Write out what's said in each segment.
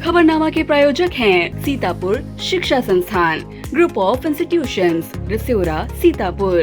खबरनामा के प्रायोजक हैं सीतापुर शिक्षा संस्थान, ग्रुप ऑफ इंस्टीट्यूशंस, रिसोरा, सीतापुर।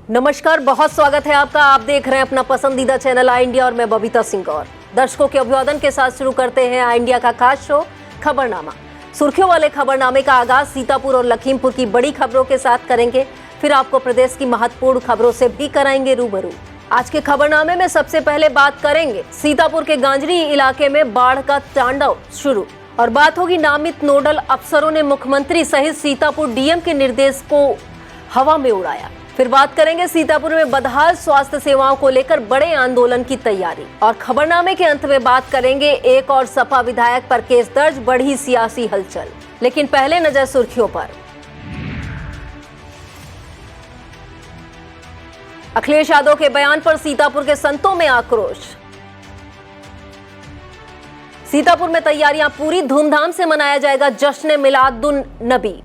नमस्कार, बहुत स्वागत है आपका। आप देख रहे हैं अपना पसंदीदा चैनल आई इंडिया और मैं बबीता सिंह गौर। दर्शकों के अभिवादन के साथ शुरू करते हैं आई इंडिया का खास शो खबरनामा। सुर्खियों वाले खबरनामे का आगाज सीतापुर और लखीमपुर की बड़ी खबरों के साथ करेंगे, फिर आपको प्रदेश की महत्वपूर्ण खबरों से भी कराएंगे रूबरू। आज के खबरनामे में सबसे पहले बात करेंगे सीतापुर के गांजरी इलाके में बाढ़ का तांडव शुरू, और बात होगी नामित नोडल अफसरों ने मुख्यमंत्री सहित सीतापुर डीएम के निर्देश को हवा में उड़ाया। फिर बात करेंगे सीतापुर में बदहाल स्वास्थ्य सेवाओं को लेकर बड़े आंदोलन की तैयारी, और खबरनामे के अंत में बात करेंगे एक और सपा विधायक पर केस दर्ज, बढ़ी सियासी हलचल। लेकिन पहले नजर सुर्खियों पर। अखिलेश यादव के बयान पर सीतापुर के संतों में आक्रोश। सीतापुर में तैयारियां पूरी, धूमधाम से मनाया जाएगा जश्न मिलादुन नबी।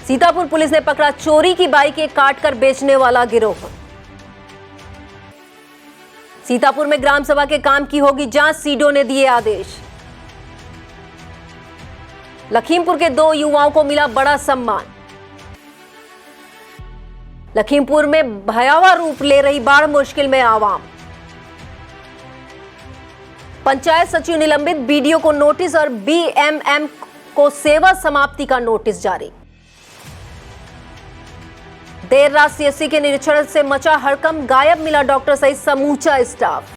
सीतापुर पुलिस ने पकड़ा चोरी की बाइकें काटकर बेचने वाला गिरोह। सीतापुर में ग्राम सभा के काम की होगी जांच, सीडो ने दिए आदेश। लखीमपुर के 2 युवाओं को मिला बड़ा सम्मान। लखीमपुर में भयावह रूप ले रही बाढ़, मुश्किल में आवाम। पंचायत सचिव निलंबित, बीडीओ को नोटिस और बीएमएम को सेवा समाप्ति का नोटिस जारी। देर रात सीएससी के निरीक्षण से मचा हड़कंप, गायब मिला डॉक्टर सहित समूचा स्टाफ।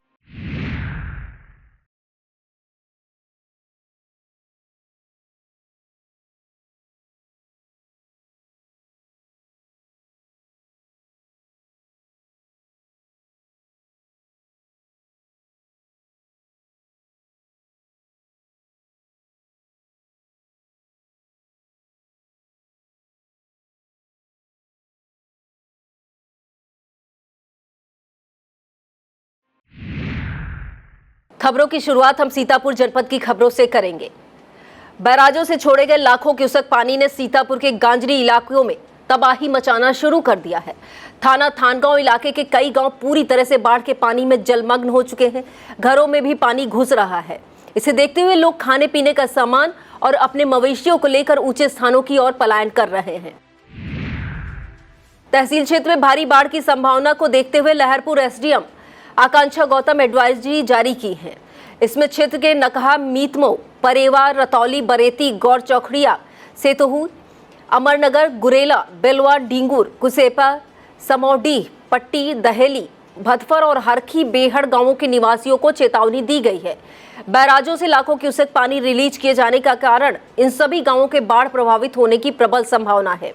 खबरों की शुरुआत हम सीतापुर जनपद की खबरों से करेंगे। बैराजों से छोड़े गए लाखों क्यूसेक पानी ने सीतापुर के गांजरी इलाकों में तबाही मचाना शुरू कर दिया है। थाना थानगांव इलाके के कई गांव पूरी तरह से बाढ़ के पानी में जलमग्न हो चुके हैं। घरों में भी पानी घुस रहा है। इसे देखते हुए लोग खाने पीने का सामान और अपने मवेशियों को लेकर ऊंचे स्थानों की ओर पलायन कर रहे हैं। तहसील क्षेत्र में भारी बाढ़ की संभावना को देखते हुए लहरपुर एसडीएम आकांक्षा गौतम एडवाइजरी जारी की है। इसमें क्षेत्र के नकहा, मीतमो, परेवा, रतौली, बरेती, गौर चौखड़िया, सेतोहू, अमरनगर, गुरेला, बेलवा, डींगुर, कुसेपा, समौडीह, पट्टी, दहेली, भदफर और हरखी बेहड़ गांवों के निवासियों को चेतावनी दी गई है। बैराजों से लाखों क्यूसेक पानी रिलीज किए जाने का कारण इन सभी गांवों के बाढ़ प्रभावित होने की प्रबल संभावना है।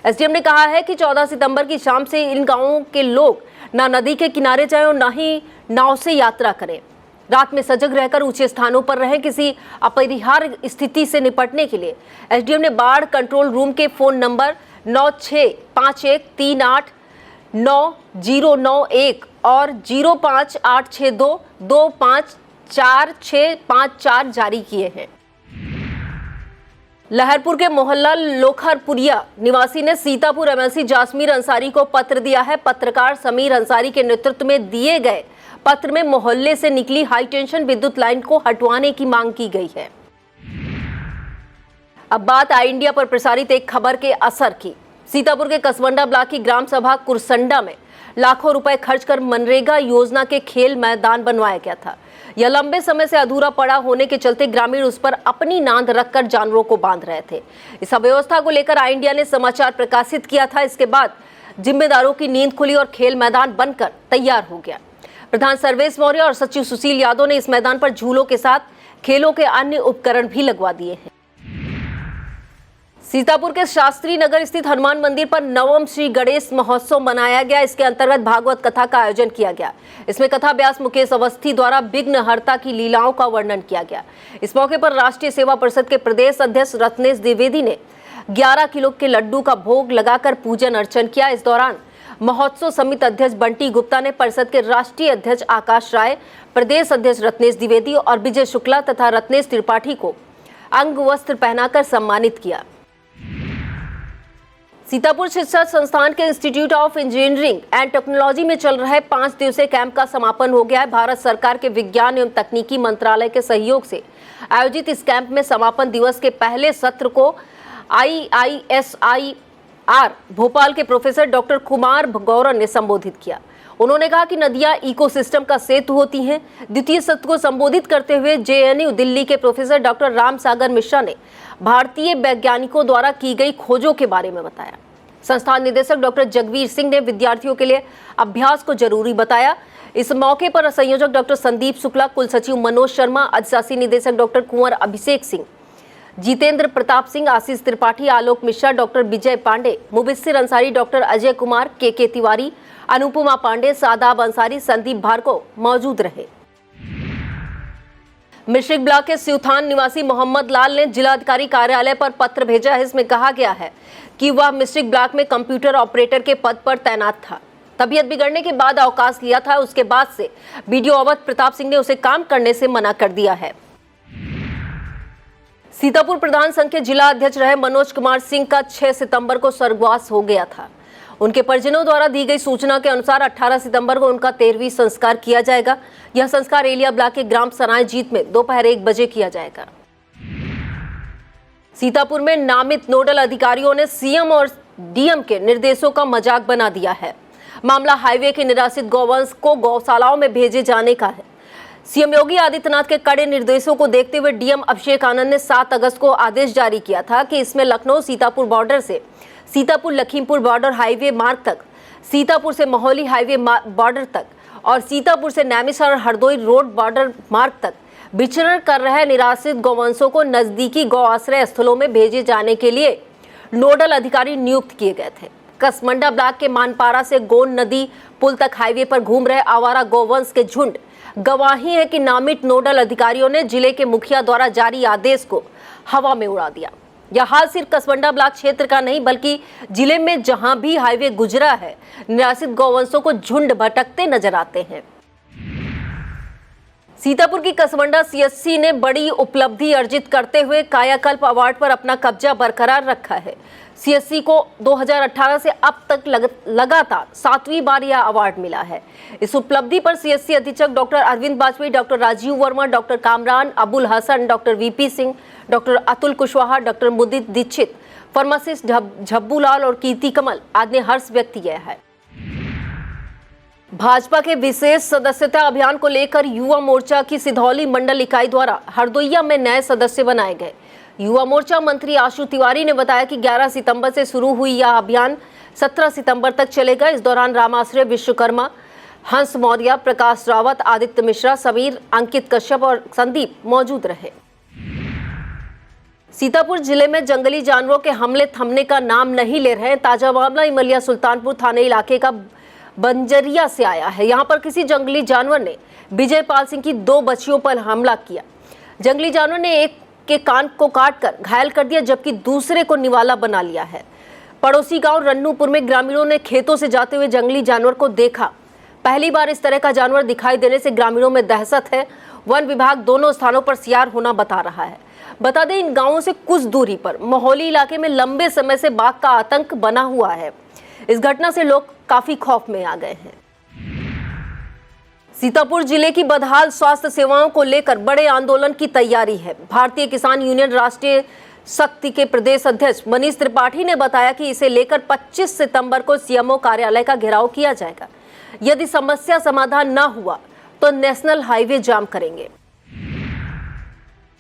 एसडीएम ने कहा है कि 14 सितंबर की शाम से इन गांवों के लोग ना नदी के किनारे जाएं और ना ही नाव से यात्रा करें। रात में सजग रहकर ऊंचे स्थानों पर रहें। किसी अपरिहार्य स्थिति से निपटने के लिए एसडीएम ने बाढ़ कंट्रोल रूम के फोन नंबर 9651389091 और 05862254654 जारी किए हैं। लहरपुर के मोहल्ला लोखरपुरिया निवासी ने सीतापुर एमएलसी जासमीर अंसारी को पत्र दिया है। पत्रकार समीर अंसारी के नेतृत्व में दिए गए पत्र में मोहल्ले से निकली हाई टेंशन विद्युत लाइन को हटवाने की मांग की गई है। अब बात आई इंडिया पर प्रसारित एक खबर के असर की। सीतापुर के कसवंडा ब्लॉक की ग्राम सभा कुरसंडा में लाखों रुपए खर्च कर मनरेगा योजना के खेल मैदान बनवाया गया था। यह लंबे समय से अधूरा पड़ा होने के चलते ग्रामीण उस पर अपनी नांद रखकर जानवरों को बांध रहे थे। इस अव्यवस्था को लेकर आई इंडिया ने समाचार प्रकाशित किया था। इसके बाद जिम्मेदारों की नींद खुली और खेल मैदान बनकर तैयार हो गया। प्रधान सर्वेश मौर्य और सचिव सुशील यादव ने इस मैदान पर झूलों के साथ खेलों के अन्य उपकरण भी लगवा दिए हैं। सीतापुर के शास्त्री नगर स्थित हनुमान मंदिर पर नवम श्री गणेश महोत्सव मनाया गया। इसके अंतर्गत भागवत कथा का आयोजन किया गया। इसमें कथा व्यास मुकेश अवस्थी द्वारा विघ्नहर्ता की लीलाओं का वर्णन किया गया। इस मौके पर राष्ट्रीय सेवा परिषद के प्रदेश अध्यक्ष रत्नेश द्विवेदी ने 11 किलो के लड्डू का भोग लगाकर पूजन अर्चन किया। इस दौरान महोत्सव समिति अध्यक्ष बंटी गुप्ता ने परिषद के राष्ट्रीय अध्यक्ष आकाश राय, प्रदेश अध्यक्ष रत्नेश द्विवेदी और विजय शुक्ला तथा रत्नेश त्रिपाठी को अंग वस्त्र पहनाकर सम्मानित किया। सीतापुर शिक्षा संस्थान के institute of engineering and technology में चल रहे 5 दिवसीय कैंप का समापन हो गया है। भारत सरकार के विज्ञान एवं तकनीकी मंत्रालय के सहयोग से आयोजित इस कैंप में समापन दिवस के पहले सत्र को IISIR भोपाल के प्रोफेसर डॉक्टर कुमार गौरव ने संबोधित किया। उन्होंने कहा कि नदियां इकोसिस्टम का सेतु होती हैं। द्वितीय सत्र को संबोधित करते हुए JNU दिल्ली के प्रोफेसर डॉक्टर राम सागर मिश्रा ने भारतीय वैज्ञानिकों द्वारा की गई खोजों के बारे में बताया। संस्थान निदेशक डॉक्टर जगवीर सिंह ने विद्यार्थियों के लिए अभ्यास को जरूरी बताया। इस मौके पर संयोजक डॉक्टर संदीप शुक्ला, कुल सचिव मनोज शर्मा, अधिशासी निदेशक डॉक्टर कुंवर अभिषेक सिंह, जितेंद्र प्रताप सिंह, आशीष त्रिपाठी, आलोक मिश्रा, डॉक्टर विजय पांडे, मुबस्सिर अंसारी, डॉक्टर अजय कुमार, के तिवारी, अनुपमा पांडे, सादाब अंसारी, संदीप भार्गव मौजूद रहे। मिश्रिक ब्लॉक के सिउथान निवासी मोहम्मद लाल ने जिलाधिकारी कार्यालय पर पत्र भेजा है। इसमें कहा गया है कि वह मिश्रिक ब्लॉक में कंप्यूटर ऑपरेटर के पद पर तैनात था। तबीयत बिगड़ने के बाद अवकाश लिया था। उसके बाद से बीडीओ अवध प्रताप सिंह ने उसे काम करने से मना कर दिया है। सीतापुर प्रधान संघ के जिला अध्यक्ष रहे मनोज कुमार सिंह का 6 सितंबर को स्वर्गवास हो गया था। उनके परिजनों द्वारा दी गई सूचना के अनुसार 18 सितंबर को उनका 13वीं संस्कार किया जाएगा। यह संस्कार एलिया ब्लॉक के ग्राम सराय जीत में दोपहर 1 बजे किया जाएगा। सीतापुर में नामित नोडल अधिकारियों ने सीएम और डीएम के निर्देशों का मजाक बना दिया है। मामला हाईवे के निराश्रित गौवंश को गौशालाओं में भेजे जाने का है। सीएम योगी आदित्यनाथ के कड़े निर्देशों को देखते हुए डीएम अभिषेक आनंद ने 7 अगस्त को आदेश जारी किया था कि इसमें लखनऊ सीतापुर बॉर्डर से सीतापुर लखीमपुर बॉर्डर हाईवे मार्ग तक, सीतापुर से मोहाली हाईवे बॉर्डर तक और सीतापुर से नैमिषारण्य हरदोई रोड बॉर्डर मार्ग तक विचरण कर रहे निराश्रित गौवंशों को नजदीकी गौ आश्रय स्थलों में भेजे जाने के लिए नोडल अधिकारी नियुक्त किए गए थे। कसमंडा ब्लॉक के मानपारा से गोन नदी पुल तक हाईवे पर घूम रहे आवारा गौवंश के झुंड गवाही है कि नामित नोडल अधिकारियों ने जिले के मुखिया द्वारा जारी आदेश को हवा में उड़ा दिया। यह हाल सिर्फ कसमंडा ब्लॉक क्षेत्र का नहीं बल्कि जिले में जहां भी हाईवे गुजरा है, निराश्रित गौवंशों को झुंड भटकते नजर आते हैं। सीतापुर की कसमंडा CSC ने बड़ी उपलब्धि अर्जित करते हुए कायाकल्प अवार्ड पर अपना कब्जा बरकरार रखा है। CSC को 2018 से अब तक लगातार 7वीं बार यह अवार्ड मिला है। इस उपलब्धि पर CSC अधीक्षक doctor Arvind Vajpayee, doctor Rajeev Verma, doctor Kamran, Abul Hasan, doctor VP Singh, doctor Atul Kushwaha, doctor Mudit Dixit, pharmacist Jhabbulal और कीर्ति कमल आदि ने हर्ष व्यक्त किया है। भाजपा के विशेष सदस्यता अभियान को लेकर युवा मोर्चा की सिधौली मंडल इकाई द्वारा हरदोइया में नए सदस्य बनाए गए। युवा मोर्चा मंत्री आशु तिवारी ने बताया कि 11 सितंबर से शुरू हुई यह अभियान 17 सितंबर तक चलेगा। इस दौरान रामाश्रय विश्वकर्मा, हंस मौर्य, प्रकाश रावत, आदित्य मिश्रा, समीर, अंकित कश्यप और संदीप मौजूद रहे। सीतापुर जिले में जंगली जानवरों के हमले थमने का नाम नहीं ले रहे हैं। ताजा मामला इमलिया सुल्तानपुर थाने इलाके का बंजरिया से आया है। यहां पर किसी जंगली जानवर ने विजयपाल सिंह की 2 बच्चियों पर हमला किया। जंगली जानवर ने एक के कान को काटकर घायल कर दिया जबकि दूसरे को निवाला बना लिया है। पड़ोसी गांव रन्नूपुर में ग्रामीणों ने खेतों से जाते हुए जंगली जानवर को देखा। पहली बार इस तरह का जानवर दिखाई देने से ग्रामीणों में दहशत है। वन विभाग दोनों स्थानों पर सीआर होना बता रहा है। बता दें, इन गांवों से कुछ दूरी पर मोहाली इलाके में लंबे समय से बाघ का आतंक बना हुआ है। इस घटना से लोग काफी खौफ में आ गए हैं। सीतापुर जिले की बदहाल स्वास्थ्य सेवाओं को लेकर बड़े आंदोलन की तैयारी है। भारतीय किसान यूनियन राष्ट्रीय शक्ति के प्रदेश अध्यक्ष मनीष त्रिपाठी ने बताया कि इसे लेकर 25 सितंबर को सीएमओ कार्यालय का घेराव किया जाएगा। यदि समस्या समाधान न हुआ तो नेशनल हाईवे जाम करेंगे।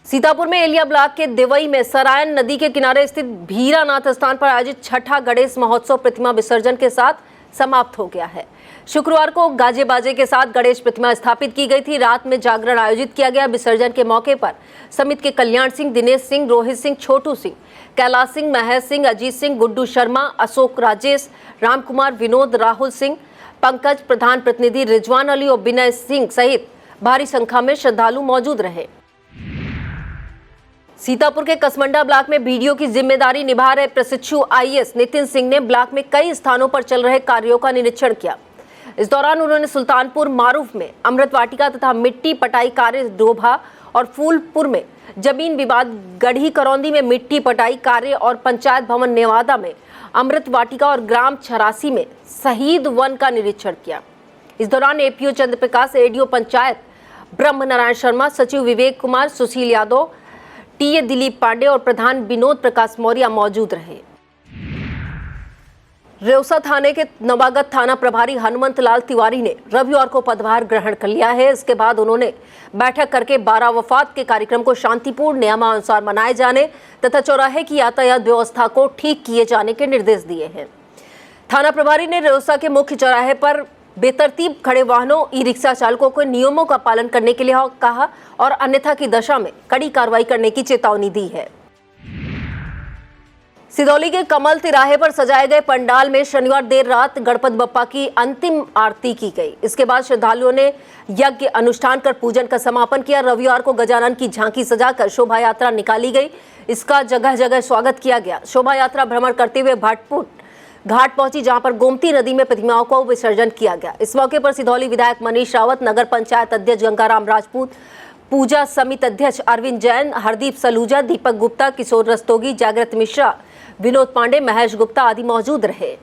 सीतापुर में एलिया ब्लॉक के देवई में सरायन नदी के किनारे स्थित भीरानाथ स्थान पर आयोजित छठा गणेश महोत्सव प्रतिमा विसर्जन के साथ समाप्त हो गया है। शुक्रवार को गाजे बाजे के साथ गणेश प्रतिमा स्थापित की गई थी। रात में जागरण आयोजित किया गया। विसर्जन के मौके पर समिति के कल्याण सिंह, दिनेश सिंह, रोहित सिंह, छोटू सिंह, कैलाश सिंह, महेश सिंह, अजीत सिंह, गुड्डू शर्मा, अशोक, राजेश, राम कुमार, विनोद, राहुल सिंह, पंकज, प्रधान प्रतिनिधि रिजवान अली और विनय सिंह सहित भारी संख्या में श्रद्धालु मौजूद रहे। सीतापुर के कसमंडा ब्लॉक में बीडीओ की जिम्मेदारी निभा रहे प्रशिक्षु आईएएस नितिन सिंह ने ब्लॉक में कई स्थानों पर चल रहे कार्यों का निरीक्षण किया। इस दौरान उन्होंने सुल्तानपुर मारूफ में अमृत वाटिका तथा मिट्टी पटाई कार्य डोभा और फूलपुर में जमीन विवाद, गढ़ी करौंदी में मिट्टी पटाई कार्य और पंचायत भवन नेवादा में अमृत वाटिका और ग्राम 86 में शहीद वन का निरीक्षण किया। इस दौरान एपीओ चंद्र प्रकाश, एडीओ पंचायत ब्रह्म नारायण शर्मा, सचिव विवेक कुमार, सुशील यादव, टीए दिलीप पांडे और प्रधान विनोद प्रकाश मौर्य मौजूद रहे। रेउसा थाने के नवागत थाना प्रभारी हनुमंत लाल तिवारी ने रविवार को पदभार ग्रहण कर लिया है। इसके बाद उन्होंने बैठक करके 12 वफात के कार्यक्रम को शांतिपूर्ण नियमानुसार मनाए जाने तथा चौराहे की यातायात व्यवस्था को ठीक किए जाने के निर्देश दिए हैं। थाना प्रभारी ने रेउसा के मुख्य चौराहे पर बेतरतीब खड़े वाहनों, ई रिक्शा चालकों को नियमों का पालन करने के लिए कहा और अन्यथा की दशा में कड़ी कार्रवाई करने की चेतावनी दी है। सिदौली के कमल तिराहे पर सजाए गए पंडाल में शनिवार देर रात गणपति बप्पा की अंतिम आरती की गई। इसके बाद श्रद्धालुओं ने यज्ञ अनुष्ठान कर पूजन का समापन किया। रविवार को गजानन की झांकी सजाकर शोभा यात्रा निकाली गई। इसका जगह जगह स्वागत किया गया। शोभा यात्रा भ्रमण करते हुए भाटपुर घाट पहुंची, जहां पर गोमती नदी में प्रतिमाओं को विसर्जन किया गया। इस मौके पर सिदौली विधायक मनीष रावत, नगर पंचायत अध्यक्ष गंगाराम राजपूत, पूजा समिति अध्यक्ष अरविंद जैन, हरदीप सलूजा, दीपक गुप्ता, किशोर रस्तोगी, जागृत मिश्रा, विनोद पांडे, महेश गुप्ता आदि मौजूद रहे।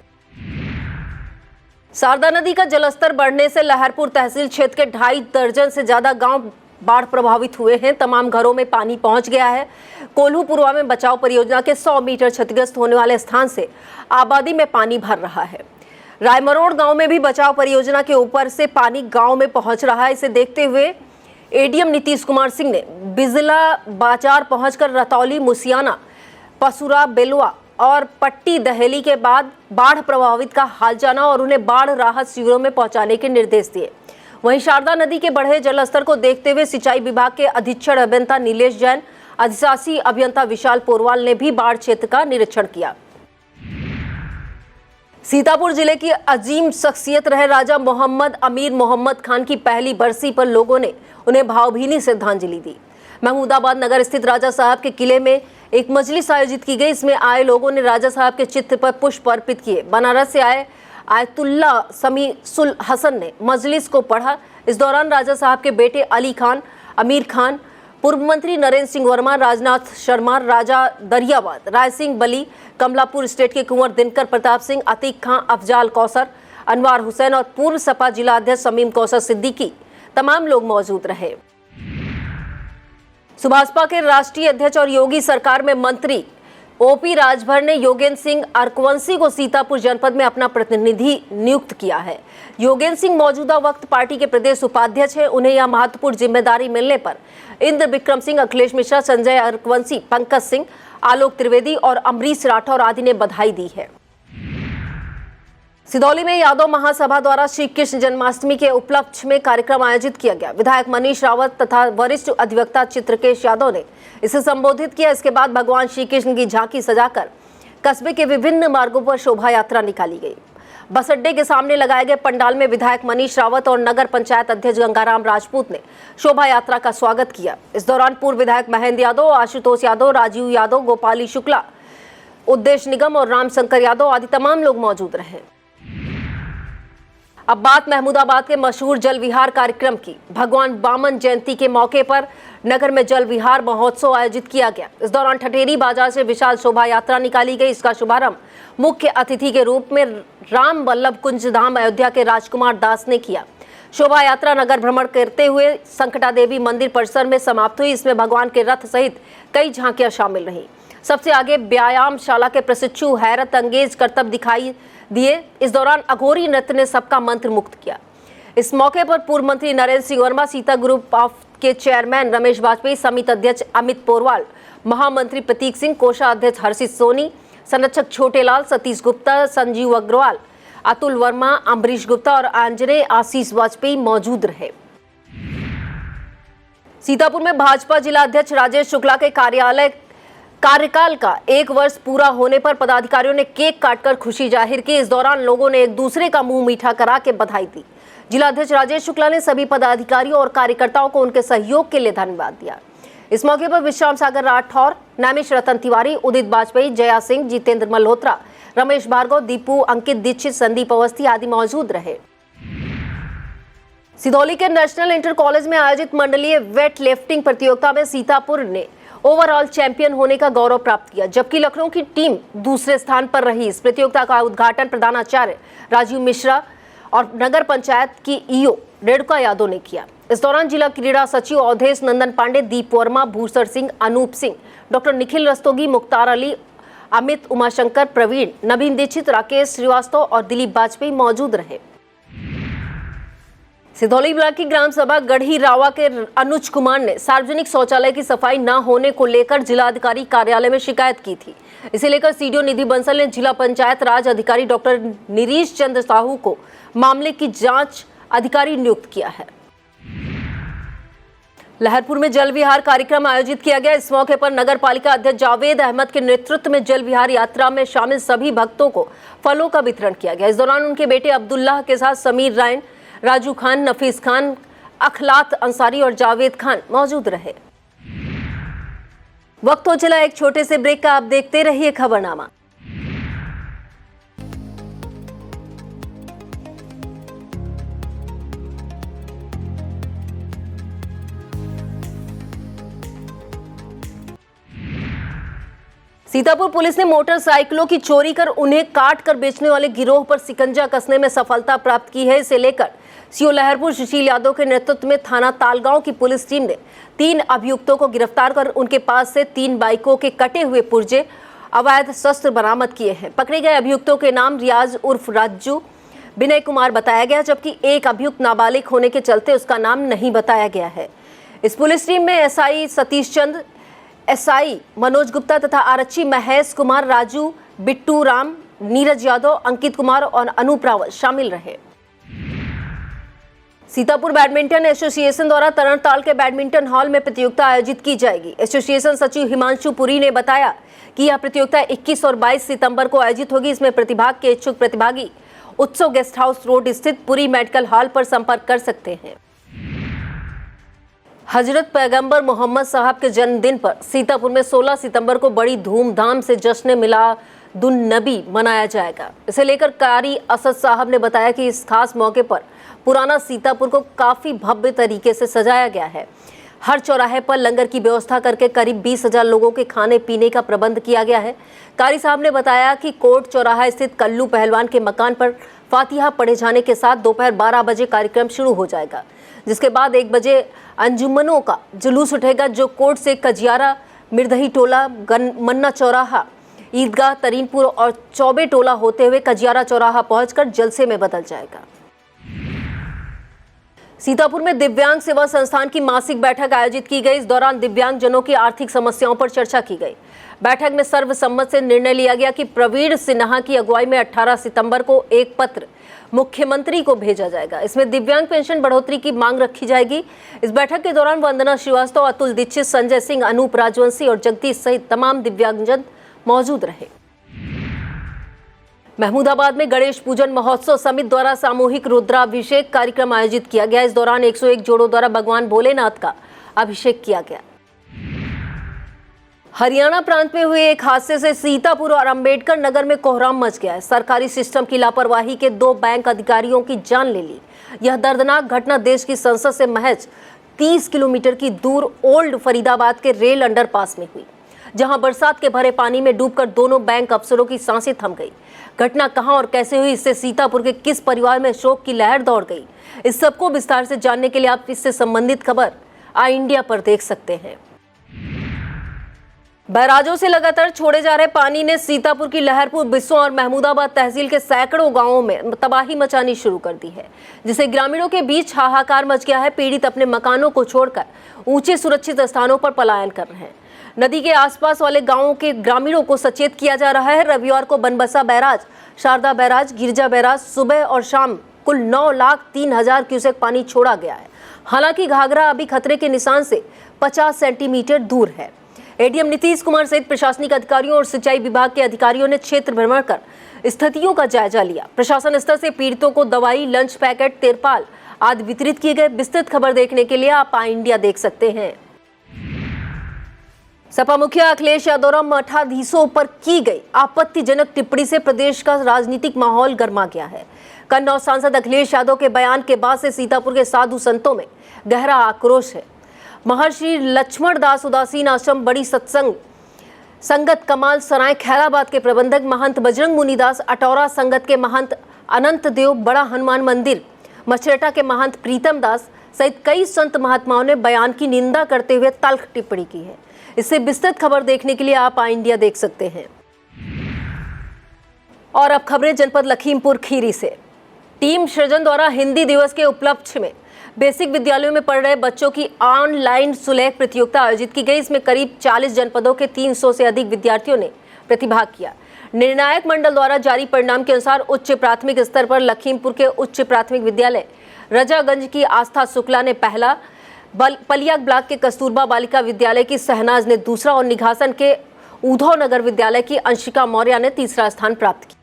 शारदा नदी का जलस्तर बढ़ने से लहरपुर तहसील क्षेत्र के 2.5 दर्जन से ज्यादा गांव बाढ़ प्रभावित हुए हैं। तमाम घरों में पानी पहुंच गया है। कोल्हूपुरवा में बचाव परियोजना के 100 मीटर क्षतिग्रस्त होने वाले स्थान से आबादी में पानी भर रहा है। रायमरोड गांव में भी बचाव परियोजना के ऊपर से पानी गांव में पहुंच रहा है। इसे देखते हुए एडीएम नीतीश कुमार सिंह ने बिजला बाजार पहुंचकर रतौली, मुसियाना, पसुरा, बेलवा और पट्टी दहेली के बाद बाढ़ प्रभावित का हाल जाना और उन्हें बाढ़ राहत शिविरों में पहुंचाने के निर्देश दिए। वहीं शारदा नदी के बढ़े जलस्तर को देखते हुए सिंचाई विभाग के अधीक्षण अभियंता नीलेश जैन, अधिशासी अभियंता विशाल पोरवाल ने भी बाढ़ क्षेत्र का निरीक्षण किया। सीतापुर जिले की अजीम शख्सियत रहे राजा मोहम्मद अमीर मोहम्मद खान की पहली बरसी पर लोगों ने उन्हें भावभीनी श्रद्धांजलि दी। महमूदाबाद नगर स्थित राजा साहब के किले में एक मजलिस आयोजित की गई। इसमें आए लोगों ने राजा साहब के चित्र पर पुष्प अर्पित किए। बनारस से आए आयतुल्ला समीसुल हसन ने मजलिस को पढ़ा। इस दौरान राजा साहब के बेटे अली खान, अमीर खान, पूर्व मंत्री नरेंद्र सिंह वर्मा, राजनाथ शर्मा, राजा दरियाबाद, राय सिंह बली, कमलापुर स्टेट के कुंवर दिनकर प्रताप सिंह, अतीक खां, अफजाल कौसर, अनवार हुसैन और पूर्व सपा जिला अध्यक्ष समीम कौसर सिद्दीकी तमाम लोग मौजूद रहे। सुभाषपा के राष्ट्रीय अध्यक्ष और योगी सरकार में मंत्री ओपी राजभर ने योगेंद्र सिंह अर्कवंशी को सीतापुर जनपद में अपना प्रतिनिधि नियुक्त किया है। योगेंद्र सिंह मौजूदा वक्त पार्टी के प्रदेश उपाध्यक्ष हैं। उन्हें यह महत्वपूर्ण जिम्मेदारी मिलने पर इंद्र विक्रम सिंह, अखिलेश मिश्रा, संजय अर्कवंशी, पंकज सिंह, आलोक त्रिवेदी और अमरीश राठौर आदि ने बधाई दी है। सिदौली में यादव महासभा द्वारा श्री कृष्ण जन्माष्टमी के उपलक्ष्य में कार्यक्रम आयोजित किया गया। विधायक मनीष रावत तथा वरिष्ठ अधिवक्ता चित्रकेश यादव ने इसे संबोधित किया। इसके बाद भगवान श्री कृष्ण की झांकी सजाकर कस्बे के विभिन्न मार्गों पर शोभा यात्रा निकाली गई। बस अड्डे के सामने लगाए गए पंडाल में विधायक मनीष रावत और नगर पंचायत अध्यक्ष गंगाराम राजपूत ने शोभा यात्रा का स्वागत किया। इस दौरान पूर्व विधायक महेंद्र यादव, आशुतोष यादव, राजीव यादव, गोपाली शुक्ला, उद्देश निगम और रामशंकर यादव आदि तमाम लोग मौजूद रहे। अब बात महमूदाबाद के मशहूर जल विहार कार्यक्रम की। भगवान वामन जयंती के मौके पर नगर में जल विहार महोत्सव आयोजित किया गया। इस दौरान ठठेरी बाजार से विशाल शोभा यात्रा निकाली गई। इसका शुभारंभ मुख्य अतिथि के रूप में राम वल्लभ कुंज धाम अयोध्या के राजकुमार दास ने किया। शोभा यात्रा नगर भ्रमण करते हुए संकटा देवी मंदिर परिसर में समाप्त हुई। इसमें भगवान के रथ सहित कई झांकियां शामिल रहीं। सबसे आगे व्यायामशाला के प्रशिक्षु हैरत अंगेज करतब दिखाई दिए। इस दौरान अघोरी नृत्य ने सबका मंत्र मुक्त किया। इस मौके पर पूर्व मंत्री नरेंद्र सिंह वर्मा, सीता ग्रुप ऑफ के चेयरमैन रमेश वाजपेयी, समिति अध्यक्ष अमित पोरवाल, महामंत्री प्रतीक सिंह, कोषाध्यक्ष हर्षित सोनी, संरक्षक छोटेलाल, सतीश गुप्ता, संजीव अग्रवाल, अतुल वर्मा, अम्बरीश गुप्ता और आंजनेय आशीष वाजपेयी मौजूद रहे। सीतापुर में भाजपा जिला अध्यक्ष राजेश शुक्ला के कार्यकाल का 1 वर्ष पूरा होने पर पदाधिकारियों ने केक काटकर खुशी जाहिर की। इस दौरान लोगों ने एक दूसरे का मुंह मीठा करा के बधाई दी। जिला अध्यक्ष राजेश शुक्ला ने सभी पदाधिकारियों और कार्यकर्ताओं को उनके सहयोग के लिए धन्यवाद दिया। इस मौके पर विश्राम सागर राठौर, नैमिष रतन तिवारी, उदित वाजपेयी, जया सिंह, जितेंद्र मल्होत्रा, रमेश भार्गव, दीपू, अंकित दीक्षित, संदीप अवस्थी आदि मौजूद रहे। सिदौली के नेशनल इंटर कॉलेज में आयोजित मंडलीय वेट लिफ्टिंग प्रतियोगिता में सीतापुर ने ओवरऑल चैंपियन होने का गौरव प्राप्त किया, जबकि लखनऊ की टीम दूसरे स्थान पर रही। इस प्रतियोगिता का उद्घाटन प्रधानाचार्य राजीव मिश्रा और नगर पंचायत की ईओ रेणुका यादव ने किया। इस दौरान जिला क्रीड़ा सचिव अवधेश नंदन पांडे, दीप वर्मा, भूसर सिंह, अनूप सिंह, डॉक्टर निखिल रस्तोगी, मुख्तार अली, अमित, उमाशंकर, प्रवीण, नवीन दीक्षित, राकेश श्रीवास्तव और दिलीप वाजपेयी मौजूद रहे। सिधौली ब्लॉक की ग्राम सभा गढ़ी रावा के अनुज कुमार ने सार्वजनिक शौचालय की सफाई न होने को लेकर जिलाधिकारी कार्यालय में शिकायत की थी। इसे लेकर सीडीओ निधि बंसल ने जिला पंचायत राज अधिकारी डॉक्टर निरीश चंद्र साहू को मामले की जांच अधिकारी नियुक्त किया है। लहरपुर में जल विहार कार्यक्रम आयोजित किया गया। इस मौके पर नगर पालिका अध्यक्ष जावेद अहमद के नेतृत्व में जल विहार यात्रा में शामिल सभी भक्तों को फलों का वितरण किया गया। इस दौरान उनके बेटे अब्दुल्लाह के साथ समीर रायन, राजू खान, नफीस खान, अखलात अंसारी और जावेद खान मौजूद रहे। वक्त हो चला एक छोटे से ब्रेक का, आप देखते रहिए खबरनामा। सीतापुर पुलिस ने मोटरसाइकिलों की चोरी कर उन्हें काट कर बेचने वाले गिरोह पर शिकंजा कसने में सफलता प्राप्त की है। इसे लेकर सीओ लहरपुर सुशील यादव के नेतृत्व में थाना तालगांव की पुलिस टीम ने 3 अभियुक्तों को गिरफ्तार कर उनके पास से 3 बाइकों के कटे हुए पुर्जे, अवैध शस्त्र बरामद किए हैं। पकड़े गए अभियुक्तों के नाम रियाज उर्फ राजू, विनय कुमार बताया गया, जबकि एक अभियुक्त नाबालिग होने के चलते उसका नाम नहीं बताया गया है। इस पुलिस टीम में एसआई सतीश चंद्र, एसआई मनोज गुप्ता तथा आरक्षी महेश कुमार, राजू, बिट्टू राम, नीरज यादव, अंकित कुमार और अनूप रावत शामिल रहे। सीतापुर बैडमिंटन एसोसिएशन द्वारा तरणताल के बैडमिंटन हॉल में प्रतियोगिता आयोजित की जाएगी। एसोसिएशन सचिव हिमांशु पुरी ने बताया कि यह प्रतियोगिता 21 और 22 सितंबर को आयोजित होगी। इसमें प्रतिभाग के इच्छुक प्रतिभागी उत्सव गेस्ट हाउस रोड स्थित पुरी मेडिकल हॉल पर संपर्क कर सकते हैं। हजरत पैगंबर मोहम्मद साहब के जन्मदिन पर सीतापुर में 16 सितंबर को बड़ी धूमधाम से जश्न मिलादुन नबी मनाया जाएगा। इसे लेकर कारी असद साहब ने बताया कि इस खास मौके पर पुराना सीतापुर को काफी भव्य तरीके से सजाया गया है। हर चौराहे पर लंगर की व्यवस्था करके करीब 20,000 लोगों के खाने पीने का प्रबंध किया गया है। कारी साहब ने बताया कि कोट चौराहा स्थित कल्लू पहलवान के मकान पर फातिहा पढ़े जाने के साथ दोपहर 12 बजे कार्यक्रम शुरू हो जाएगा, जिसके बाद 1 बजे अंजुमनों का जुलूस उठेगा, जो कोट से कजियारा, मिर्दही टोला, मन्ना चौराहा, ईदगाह, तरीनपुर और चौबे टोला होते हुए कजियारा चौराहा पहुंचकर जलसे में बदल जाएगा। सीतापुर में दिव्यांग सेवा संस्थान की मासिक बैठक आयोजित की गई। इस दौरान दिव्यांग जनों की आर्थिक समस्याओं पर चर्चा की गई। बैठक में सर्वसम्मत से निर्णय लिया गया कि प्रवीण सिन्हा की अगुवाई में 18 सितंबर को एक पत्र मुख्यमंत्री को भेजा जाएगा। इसमें दिव्यांग पेंशन बढ़ोतरी की मांग रखी जाएगी। इस बैठक के दौरान वंदना श्रीवास्तव, अतुल दीक्षित, संजय सिंह, अनूप राजवंशी और जगदीश सहित तमाम दिव्यांगजन मौजूद रहे। महमूदाबाद में गणेश पूजन महोत्सव समिति द्वारा सामूहिक रुद्राभिषेक कार्यक्रम आयोजित किया गया। इस दौरान 101 जोड़ों द्वारा भगवान भोलेनाथ का अभिषेक किया गया। हरियाणा प्रांत में हुए एक हादसे से सीतापुर और अंबेडकर नगर में कोहराम मच गया है। सरकारी सिस्टम की लापरवाही के 2 बैंक अधिकारियों की जान ले ली। यह दर्दनाक घटना देश की संसद से महज 30 किलोमीटर की दूर ओल्ड फरीदाबाद के रेल अंडरपास में हुई, जहां बरसात के भरे पानी में डूबकर दोनों बैंक अफसरों की सांसें थम गई। घटना कहां और कैसे हुई, इससे सीतापुर के किस परिवार में शोक की लहर दौड़ गई, इस सबको विस्तार से जानने के लिए आप इससे संबंधित खबर आई इंडिया पर देख सकते हैं। बैराजों से लगातार छोड़े जा रहे पानी ने सीतापुर की लहरपुर, बिस्सों और महमूदाबाद तहसील के सैकड़ों गांवों में तबाही मचानी शुरू कर दी है, जिससे ग्रामीणों के बीच हाहाकार मच गया है। पीड़ित अपने मकानों को छोड़कर ऊंचे सुरक्षित स्थानों पर पलायन कर रहे हैं। नदी के आसपास वाले गांवों के ग्रामीणों को सचेत किया जा रहा है। रविवार को बनबसा बैराज, शारदा बैराज, गिरजा बैराज सुबह और शाम कुल 9,03,000 क्यूसेक पानी छोड़ा गया है। हालांकि घाघरा अभी खतरे के निशान से 50 सेंटीमीटर दूर है। एडीएम नीतीश कुमार सहित प्रशासनिक अधिकारियों और सिंचाई विभाग के अधिकारियों ने क्षेत्र भ्रमण कर स्थितियों का जायजा लिया। प्रशासन स्तर से पीड़ितों को दवाई, लंच पैकेट, तिरपाल आदि वितरित किए गए। विस्तृत खबर देखने के लिए आप आई इंडिया देख सकते हैं। सपा मुखिया अखिलेश यादव द्वारा मठाधीशों पर की गई आपत्तिजनक टिप्पणी से प्रदेश का राजनीतिक माहौल गर्मा गया है। कन्नौज सांसद अखिलेश यादव के बयान के बाद से सीतापुर के साधु संतों में गहरा आक्रोश है। महर्षि लक्ष्मण दास उदासीन आश्रम बड़ी सत्संग संगत कमाल सराय खैराबाद के प्रबंधक महंत बजरंग मुनिदास, अटौरा संगत के महंत अनंत देव, बड़ा हनुमान मंदिर मछरेटा के महंत प्रीतम दास सहित कई संत महात्माओं ने बयान की निंदा करते हुए तल्ख टिप्पणी की है। इससे विस्तृत खबर देखने के लिए आप आई इंडिया देख सकते हैं। और अब खबरें जनपद लखीमपुर खीरी से। टीम सृजन द्वारा हिंदी दिवस के उपलक्ष्य में बेसिक विद्यालयों में पढ़ रहे बच्चों की ऑनलाइन सुलेख प्रतियोगिता आयोजित की गई। इसमें करीब 40 जनपदों के 300 से अधिक विद्यार्थियों ने प्रतिभाग किया। निर्णायक मंडल द्वारा जारी परिणाम के अनुसार उच्च प्राथमिक स्तर पर लखीमपुर के उच्च प्राथमिक विद्यालय रजागंज की आस्था शुक्ला ने पहला, पलिया ब्लॉक के कस्तूरबा बालिका विद्यालय की सहनाज ने दूसरा और निघासन के उधव नगर विद्यालय की अंशिका मौर्य ने तीसरा स्थान प्राप्त किया।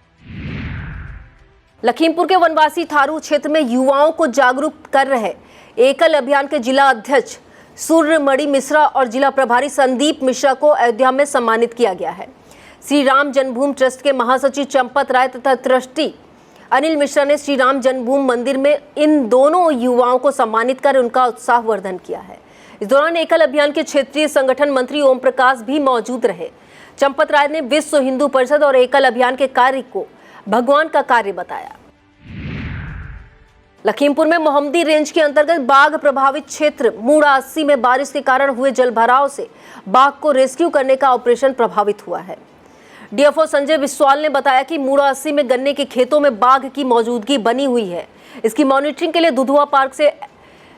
लखीमपुर के वनवासी थारू क्षेत्र में युवाओं को जागरूक कर रहे एकल अभियान के जिला अध्यक्ष सूर्यमणि मिश्रा और जिला प्रभारी संदीप मिश्रा को अयोध्या में सम्मानित किया गया है। श्री राम जन्मभूमि ट्रस्ट के महासचिव चंपत राय तथा ट्रस्टी अनिल मिश्रा ने श्री राम जन्मभूमि मंदिर में इन दोनों युवाओं को सम्मानित कर उनका उत्साहवर्धन किया है। इस दौरान एकल अभियान के क्षेत्रीय संगठन मंत्री ओम प्रकाश भी मौजूद रहे। चंपत राय ने विश्व हिंदू परिषद और एकल अभियान के कार्य को भगवान का कार्य बताया। लखीमपुर में मोहम्मदी रेंज के अंतर्गत बाघ प्रभावित क्षेत्र मूड़ा 80 में बारिश के कारण हुए जलभराव से बाघ को रेस्क्यू करने का ऑपरेशन प्रभावित हुआ है। डीएफओ संजय विश्वाल ने बताया कि मूड़ा 80 में गन्ने के खेतों में बाघ की मौजूदगी बनी हुई है। इसकी मॉनिटरिंग के लिए दुधुआ पार्क से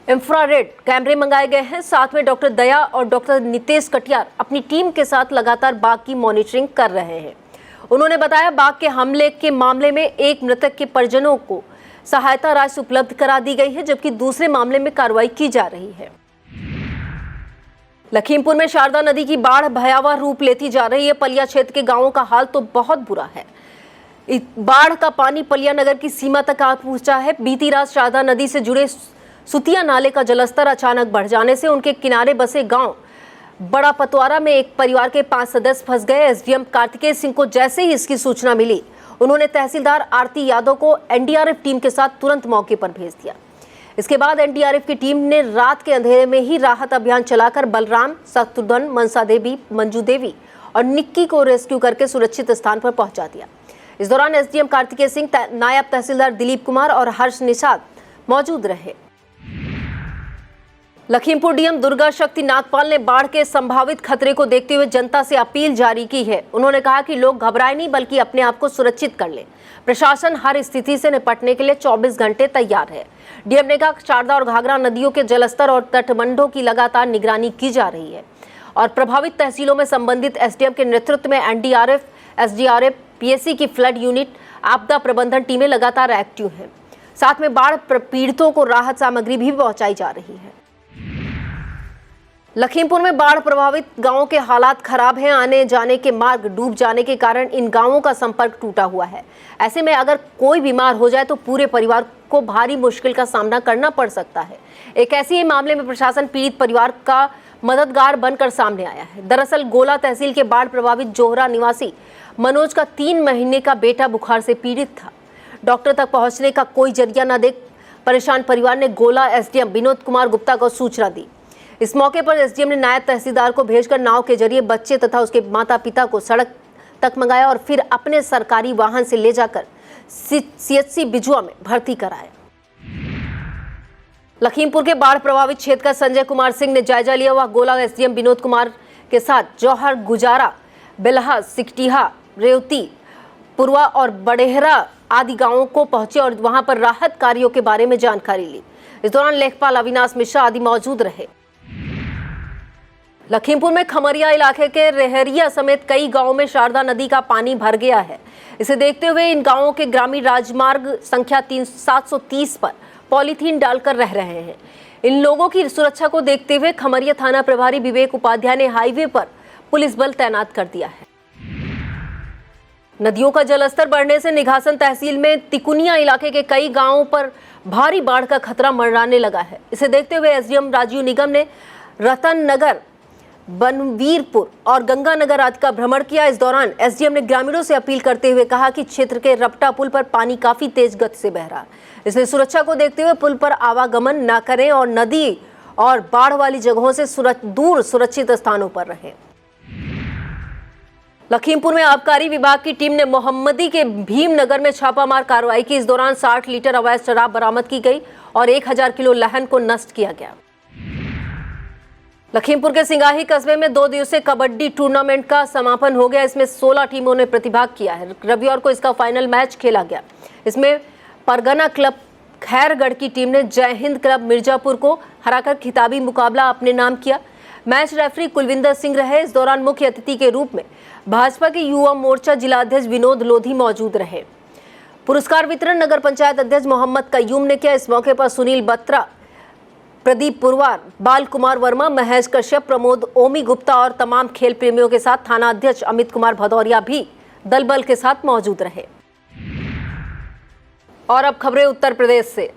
इंफ्रारेड कैमरे मंगाए गए हैं। साथ में डॉक्टर दया और डॉक्टर नितेश कटियार अपनी टीम के साथ लगातार बाघ की मॉनिटरिंग कर रहे हैं। उन्होंने बताया बाघ के हमले के मामले में एक मृतक के परिजनों को सहायता राशि उपलब्ध करा दी गई है, जबकि दूसरे मामले में कार्रवाई की जा रही है। लखीमपुर में शारदा नदी की बाढ़ भयावह रूप लेती जा रही है। पलिया क्षेत्र के गांवों का हाल तो बहुत बुरा है। बाढ़ का पानी पलिया नगर की सीमा तक आ पहुंचा है। बीती रात शारदा नदी से जुड़े सुतिया नाले का जलस्तर अचानक बढ़ जाने से उनके किनारे बसे गांव बड़ा पतवारा में एक परिवार के 5 सदस्य फंस गए। एसडीएम कार्तिकेय सिंह को जैसे ही इसकी सूचना मिली, उन्होंने तहसीलदार आरती यादव को एनडीआरएफ टीम के साथ तुरंत मौके पर भेज दिया। इसके बाद एनडीआरएफ की टीम ने रात के अंधेरे में ही राहत अभियान चलाकर बलराम, शत्रुघ्न, मनसा देवी, मंजू देवी और निक्की को रेस्क्यू करके सुरक्षित स्थान पर पहुंचा दिया। इस दौरान एसडीएम कार्तिकेय सिंह, नायब तहसीलदार दिलीप कुमार और हर्ष निषाद मौजूद रहे। लखीमपुर डीएम दुर्गा शक्ति नागपाल ने बाढ़ के संभावित खतरे को देखते हुए जनता से अपील जारी की है। उन्होंने कहा कि लोग घबराएं नहीं, बल्कि अपने आप को सुरक्षित कर लें। प्रशासन हर स्थिति से निपटने के लिए 24 घंटे तैयार है। डीएम ने कहा कि शारदा और घाघरा नदियों के जलस्तर और तटबंधों की लगातार निगरानी की जा रही है और प्रभावित तहसीलों में संबंधित एसडीएम के नेतृत्व में एनडीआरएफ, एसडीआरएफ, पीएससी की फ्लड यूनिट, आपदा प्रबंधन टीमें लगातार एक्टिव हैं। साथ में बाढ़ पीड़ितों को राहत सामग्री भी पहुंचाई जा रही है। लखीमपुर में बाढ़ प्रभावित गांवों के हालात खराब हैं। आने जाने के मार्ग डूब जाने के कारण इन गांवों का संपर्क टूटा हुआ है। ऐसे में अगर कोई बीमार हो जाए तो पूरे परिवार को भारी मुश्किल का सामना करना पड़ सकता है। एक ऐसे ही मामले में प्रशासन पीड़ित परिवार का मददगार बनकर सामने आया है। दरअसल गोला तहसील के बाढ़ प्रभावित जोहरा निवासी मनोज का 3 महीने का बेटा बुखार से पीड़ित था। डॉक्टर तक पहुंचने का कोई जरिया न देख परेशान परिवार ने गोला एसडीएम विनोद कुमार गुप्ता को सूचना दी। इस मौके पर एसडीएम ने नायब तहसीलदार को भेजकर नाव के जरिए बच्चे तथा उसके माता पिता को सड़क तक मंगाया और फिर अपने सरकारी वाहन से ले जाकर सीएचसी बिजुआ में भर्ती कराया। लखीमपुर के बाढ़ प्रभावित क्षेत्र का संजय कुमार सिंह ने जायजा लिया। वह गोला एसडीएम विनोद कुमार के साथ जौहर, गुजारा, बेलहा, सिकटिहा, रेवती, पुरवा और बड़ेहरा आदि गांवों को पहुंचे और वहां पर राहत कार्यों के बारे में जानकारी ली। इस दौरान लेखपाल अविनाश मिश्रा आदि मौजूद रहे। लखीमपुर में खमरिया इलाके के रेहरिया समेत कई गांवों में शारदा नदी का पानी भर गया है। इसे देखते हुए इन गांवों के ग्रामीण राजमार्ग संख्या 730 पर पॉलीथीन डालकर रह रहे हैं। इन लोगों की सुरक्षा को देखते हुए खमरिया थाना प्रभारी विवेक उपाध्याय ने हाईवे पर पुलिस बल तैनात कर दिया है। नदियों का जलस्तर बढ़ने से निघासन तहसील में तिकुनिया इलाके के कई गांवों पर भारी बाढ़ का खतरा मंडराने लगा है। इसे देखते हुए एसडीएम राजीव निगम ने रतन नगर, बनवीरपुर और गंगानगर आदि का भ्रमण किया। इस दौरान एसडीएम ने ग्रामीणों से अपील करते हुए कहा कि क्षेत्र के रपटा पुल पर पानी काफी तेज गति से बह रहा है, इसलिए सुरक्षा को देखते हुए पुल पर आवागमन न करें और नदी और बाढ़ वाली जगहों से दूर सुरक्षित स्थानों पर रहें। लखीमपुर में आबकारी विभाग की टीम ने मोहम्मदी के भीमनगर में छापामार कार्रवाई की। इस दौरान 60 लीटर अवैध शराब बरामद की गई और 1000 किलो लहन को नष्ट किया गया। लखीमपुर के सिंगाही कस्बे में 2 दिवसीय कबड्डी टूर्नामेंट का समापन हो गया। इसमें 16 टीमों ने प्रतिभाग किया है। रविवार को इसका फाइनल मैच खेला गया। इसमें परगना क्लब खैरगढ़ की टीम ने जय हिंद क्लब मिर्जापुर को हराकर खिताबी मुकाबला अपने नाम किया। मैच रेफरी कुलविंदर सिंह रहे। इस दौरान मुख्य अतिथि के रूप में भाजपा के युवा मोर्चा जिलाध्यक्ष विनोद लोधी मौजूद रहे। पुरस्कार वितरण नगर पंचायत अध्यक्ष मोहम्मद कयूम ने किया। इस मौके पर सुनील बत्रा, प्रदीप पुरवार, बाल कुमार वर्मा, महेश कश्यप, प्रमोद ओमी गुप्ता और तमाम खेल प्रेमियों के साथ थाना अध्यक्ष अमित कुमार भदौरिया भी दल बल के साथ मौजूद रहे। और अब खबरें उत्तर प्रदेश से।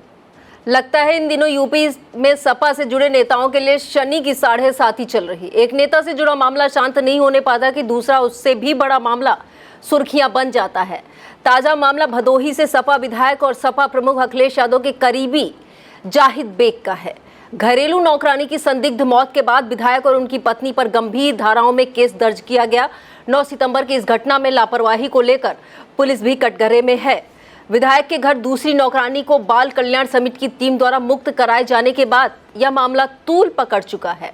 लगता है इन दिनों यूपी में सपा से जुड़े नेताओं के लिए शनि की 7.5 चल रही। एक नेता से जुड़ा मामला शांत नहीं होने पाता कि दूसरा उससे भी बड़ा मामला सुर्खियां बन जाता है। ताजा मामला भदोही से सपा विधायक और सपा प्रमुख अखिलेश यादव के करीबी जाहिद बेग का है। घरेलू नौकरानी की संदिग्ध मौत के बाद विधायक और उनकी पत्नी पर गंभीर धाराओं में केस दर्ज किया गया। 9 सितंबर की इस घटना में लापरवाही को लेकर पुलिस भी कटघरे में है। विधायक के घर दूसरी नौकरानी को बाल कल्याण समिति की टीम द्वारा मुक्त कराए जाने के बाद यह मामला तूल पकड़ चुका है।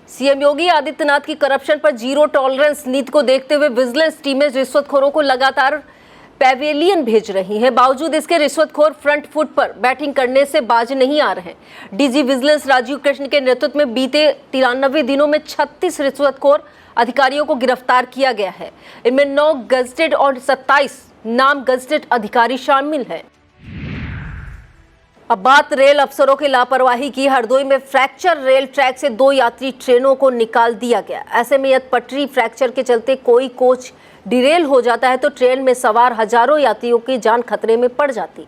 सीएम योगी आदित्यनाथ की करप्शन पर जीरो टॉलरेंस नीति को देखते हुए विजिलेंस टीमें रिश्वतखोरों को लगातार पैवेलियन भेज रही हैं। बावजूद इसके रिश्वतखोर फ्रंट फुट पर बैटिंग करने से बाज नहीं आ रहे। डीजी विजिलेंस राजीव कृष्ण के नेतृत्व में बीते 93 दिनों में 36 रिश्वतखोर अधिकारियों को गिरफ्तार किया गया है। इनमें 9 गजटेड और 27 नाम गजटेड अधिकारी शामिल हैं। अब बात रेल अफसरों की लापरवाही की। हरदोई में फ्रैक्चर रेल ट्रैक से 2 यात्री ट्रेनों को निकाल दिया गया। ऐसे में यदि पटरी फ्रैक्चर के चलते कोई कोच डिरेल हो जाता है तो ट्रेन में सवार हजारों यात्रियों की जान खतरे में पड़ जाती।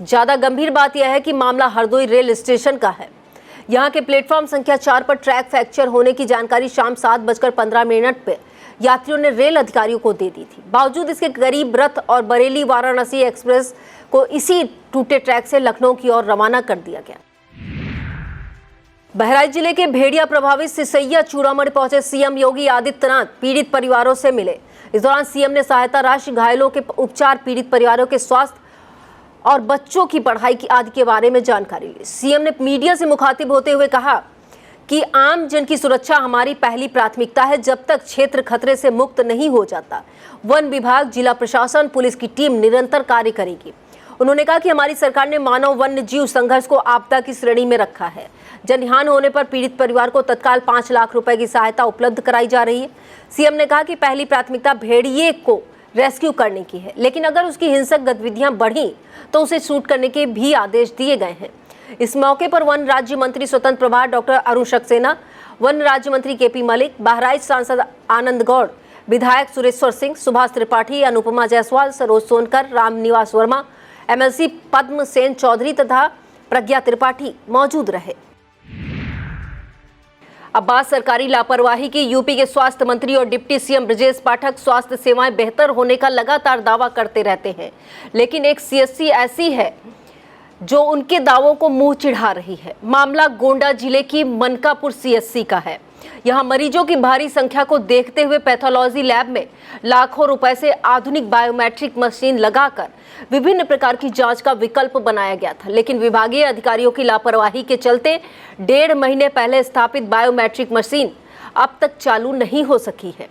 ज्यादा गंभीर बात यह है कि मामला हरदोई रेल स्टेशन का है। यहाँ के प्लेटफॉर्म संख्या 4 पर ट्रैक फ्रैक्चर होने की जानकारी शाम 7:15 पर यात्रियों ने रेल अधिकारियों को दे दी थी। बावजूद इसके गरीब रथ और बरेली वाराणसी एक्सप्रेस को इसी टूटे ट्रैक से लखनऊ की ओर रवाना कर दिया गया। बहराइच जिले के भेड़िया प्रभावित सिसैया चूड़ामणि पहुंचे सीएम योगी आदित्यनाथ पीड़ित परिवारों से मिले। इस दौरान सीएम ने सहायता राशि, घायलों के उपचार, पीड़ित परिवारों के स्वास्थ्य और बच्चों की पढ़ाई की आदि के बारे में जानकारी ली। सीएम ने मीडिया से मुखातिब होते हुए कहा कि आम जन की सुरक्षा हमारी पहली प्राथमिकता है। जब तक क्षेत्र खतरे से मुक्त नहीं हो जाता, वन विभाग, जिला प्रशासन, पुलिस की टीम निरंतर कार्य करेगी। उन्होंने कहा कि हमारी सरकार ने मानव वन्य जीव संघर्ष को आपदा की श्रेणी में रखा है। जनहानि होने पर पीड़ित परिवार को तत्काल 5 लाख रुपए की सहायता उपलब्ध कराई जा रही है। सीएम ने कहा कि पहली प्राथमिकता भेड़िए को रेस्क्यू करने की है, लेकिन अगर उसकी हिंसक गतिविधियां बढ़ी तो उसे शूट करने के भी आदेश दिए गए हैं। इस मौके पर वन राज्य मंत्री स्वतंत्र प्रभार डॉक्टर अरुण सक्सेना, वन राज्य मंत्री केपी मलिक, बहराइच सांसद आनंद गौड़, विधायक सुरेश्वर सिंह, सुभाष त्रिपाठी, अनुपमा जायसवाल, सरोज सोनकर, रामनिवास वर्मा, एमएलसी पद्म सेन चौधरी तथा प्रज्ञा त्रिपाठी मौजूद रहे। अब बात सरकारी लापरवाही की। यूपी के स्वास्थ्य मंत्री और डिप्टी सीएम ब्रजेश पाठक स्वास्थ्य सेवाएं बेहतर होने का लगातार दावा करते रहते हैं, लेकिन एक सीएससी ऐसी है जो उनके दावों को मुंह चिढ़ा रही है। मामला गोंडा जिले की मनकापुर सीएससी का है। यहां मरीजों की भारी संख्या को देखते हुए पैथोलॉजी लैब में लाखों रुपए से आधुनिक बायोमेट्रिक मशीन लगाकर विभिन्न प्रकार की जांच का विकल्प बनाया गया था, लेकिन विभागीय अधिकारियों की लापरवाही के चलते 1.5 महीने पहले स्थापित बायोमेट्रिक मशीन अब तक चालू नहीं हो सकी है।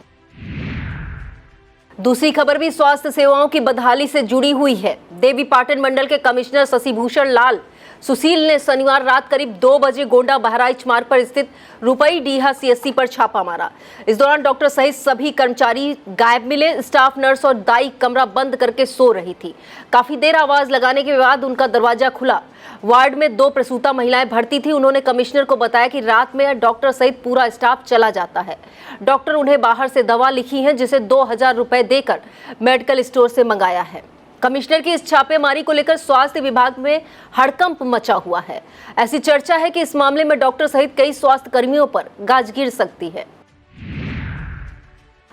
दूसरी खबर भी स्वास्थ्य सेवाओं की बदहाली से जुड़ी हुई है। देवीपाटन मंडल के कमिश्नर शशिभूषण लाल सुशील ने शनिवार रात करीब 2 बजे गोंडा बहराइच मार्ग पर स्थित रुपई डीहा सीएससी पर छापा मारा। इस दौरान डॉक्टर सहित सभी कर्मचारी गायब मिले। स्टाफ नर्स और दाई कमरा बंद करके सो रही थी। काफी देर आवाज लगाने के बाद उनका दरवाजा खुला। वार्ड में 2 प्रसूता महिलाएं भर्ती थी। उन्होंने कमिश्नर को बताया कि रात में डॉक्टर सहित पूरा स्टाफ चला जाता है। डॉक्टर उन्हें बाहर से दवा लिखी है, जिसे 2000 रुपए देकर मेडिकल स्टोर से मंगाया है। कमिश्नर की इस छापेमारी को लेकर स्वास्थ्य विभाग में हड़कंप मचा हुआ है। ऐसी चर्चा है कि इस मामले में डॉक्टर सहित कई स्वास्थ्य कर्मियों पर गाज गिर सकती है।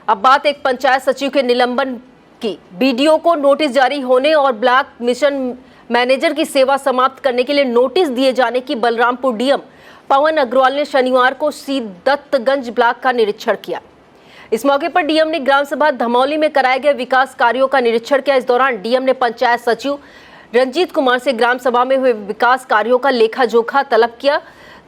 अब बात एक पंचायत सचिव के निलंबन की। बीडीओ को नोटिस जारी होने और ब्लॉक मिशन मैनेजर की सेवा समाप्त करने के लिए नोटिस दिए जाने की बलरामपुर डीएम पवन अग्रवाल ने शनिवार को दत्तगंज ब्लॉक का निरीक्षण किया। इस मौके पर डीएम ने ग्राम सभा धमौली में कराए गए विकास कार्यों का निरीक्षण किया। इस दौरान डीएम ने पंचायत सचिव रंजीत कुमार से ग्राम सभा में हुए विकास कार्यों का लेखा जोखा तलब किया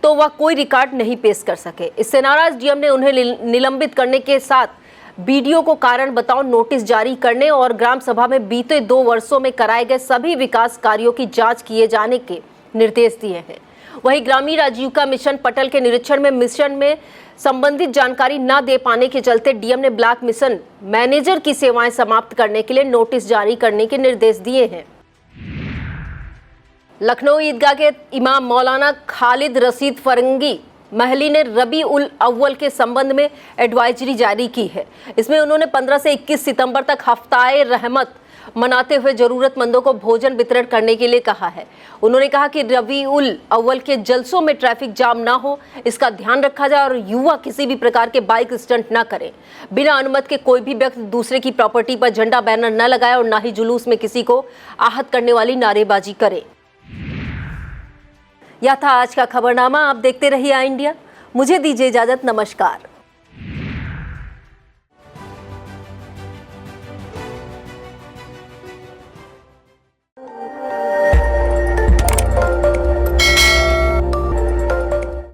तो वह कोई रिकॉर्ड नहीं पेश कर सके। इससे नाराज डीएम ने उन्हें निलंबित करने के साथ बीडीओ को कारण बताओ नोटिस जारी करने और ग्राम सभा में बीते 2 वर्षों में कराए गए सभी विकास कार्यों की जांच किए जाने के निर्देश दिए हैं। वहीं ग्रामीण आजीविका मिशन पटल के निरीक्षण में मिशन में संबंधित जानकारी न दे पाने के चलते डीएम ने ब्लॉक मिशन मैनेजर की सेवाएं समाप्त करने के लिए नोटिस जारी करने के निर्देश दिए हैं। लखनऊ ईदगाह के इमाम मौलाना खालिद रशीद फरंगी महली ने रबी उल अव्वल के संबंध में एडवाइजरी जारी की है। इसमें उन्होंने 15 से 21 सितंबर तक हफ्ताए रहमत मनाते हुए जरूरतमंदों को भोजन वितरण करने के लिए कहा है। उन्होंने कहा कि रबी उल अव्वल के जलसों में ट्रैफिक जाम ना हो, इसका ध्यान रखा जाए और युवा किसी भी प्रकार के बाइक स्टंट ना करें। बिना अनुमति के कोई भी व्यक्ति दूसरे की प्रॉपर्टी पर झंडा बैनर न लगाए और न ही जुलूस में किसी को आहत करने वाली नारेबाजी करे। यह था आज का खबरनामा। आप देखते रहिए आई इंडिया। मुझे दीजिए इजाजत। नमस्कार।